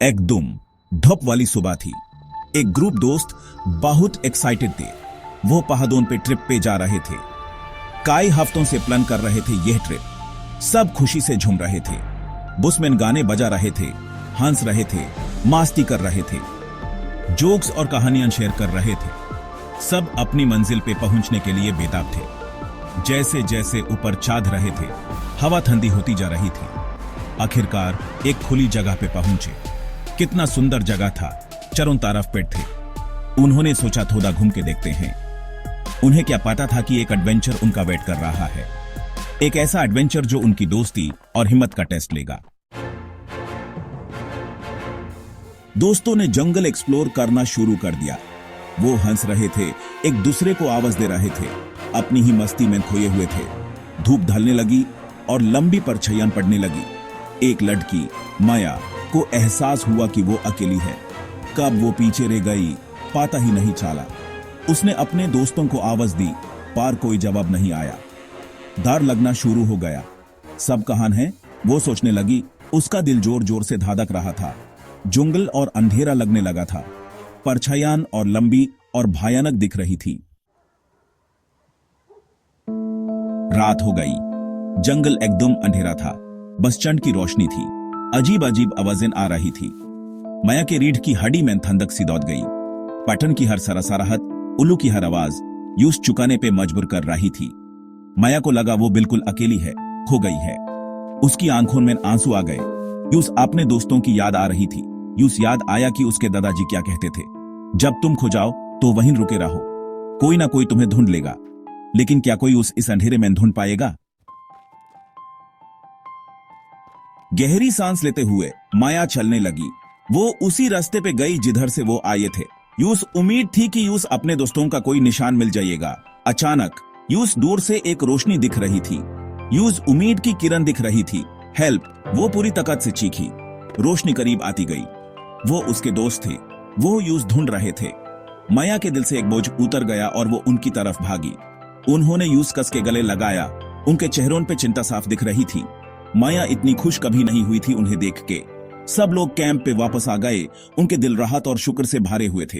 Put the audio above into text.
एकदम धूप वाली सुबह थी। एक ग्रुप दोस्त बहुत एक्साइटेड थे। वो पहाड़ों पे ट्रिप पे जा रहे थे। कई हफ्तों से प्लान कर रहे थे यह ट्रिप। सब खुशी से झूम रहे थे। बुसमैन गाने बजा रहे थे, हंस रहे थे, मस्ती कर रहे थे, जोक्स और कहानियां शेयर कर रहे थे। सब अपनी मंजिल पे पहुंचने के लिए बेताब थे। जैसे जैसे ऊपर चाँद रहे थे, हवा ठंडी होती जा रही थी। आखिरकार एक खुली जगह पे पहुंचे। कितना सुंदर जगह था, चारों तरफ पेड़ थे। उन्होंने सोचा थोड़ा घूम के देखते हैं। उन्हें क्या पता था कि एक एडवेंचर उनका वेट कर रहा है। एक ऐसा एडवेंचर जो उनकी दोस्ती और हिम्मत का टेस्ट लेगा। दोस्तों ने जंगल एक्सप्लोर करना शुरू कर दिया। वो हंस रहे थे, एक दूसरे को आवाज दे रहे थे, अपनी ही मस्ती में खोए हुए थे। धूप ढलने लगी और लंबी परछाइयां पड़ने लगी। एक लड़की माया को एहसास हुआ कि वो अकेली है। कब वो पीछे रह गई पता ही नहीं चला। उसने अपने दोस्तों को आवाज दी, पर कोई जवाब नहीं आया। डर लगना शुरू हो गया। सब कहां है वो सोचने लगी। उसका दिल जोर जोर से धड़क रहा था। जंगल और अंधेरा लगने लगा था। परछाइयां और लंबी और भयानक दिख रही थी। रात हो गई। जंगल एकदम अंधेरा था। बस चंद की रोशनी थी। अजीब अजीब आवाजें आ रही थी। माया के रीढ़ की हड्डी में ठंडक सी दौड़ गई। पटन की हर सरसराहट, उल्लू की हर आवाज यूस चुकाने पे मजबूर कर रही थी। माया को लगा वो बिल्कुल अकेली है, खो गई है। उसकी आंखों में आंसू आ गए। यूस अपने दोस्तों की याद आ रही थी। यूस याद आया कि उसके दादाजी क्या कहते थे, जब तुम खो जाओ तो वहीं रुके रहो, कोई ना कोई तुम्हें ढूंढ लेगा। लेकिन क्या कोई इस अंधेरे में ढूंढ पाएगा? गहरी सांस लेते हुए माया चलने लगी। वो उसी रास्ते पे गई जिधर से वो आए थे। यूस उम्मीद थी कि यूस अपने दोस्तों का कोई निशान मिल जाएगा। अचानक यूस दूर से एक रोशनी दिख रही थी। यूस उम्मीद की किरण दिख रही थी। हेल्प! वो पूरी ताकत से चीखी। रोशनी करीब आती गई। वो उसके दोस्त थे। वो यूस ढूंढ रहे थे। माया के दिल से एक बोझ उतर गया और वो उनकी तरफ भागी। उन्होंने यूस कस के गले लगाया। उनके चेहरों पे चिंता साफ दिख रही थी। माया इतनी खुश कभी नहीं हुई थी उन्हें देख के। सब लोग कैंप पे वापस आ गए। उनके दिल राहत और शुक्र से भरे हुए थे।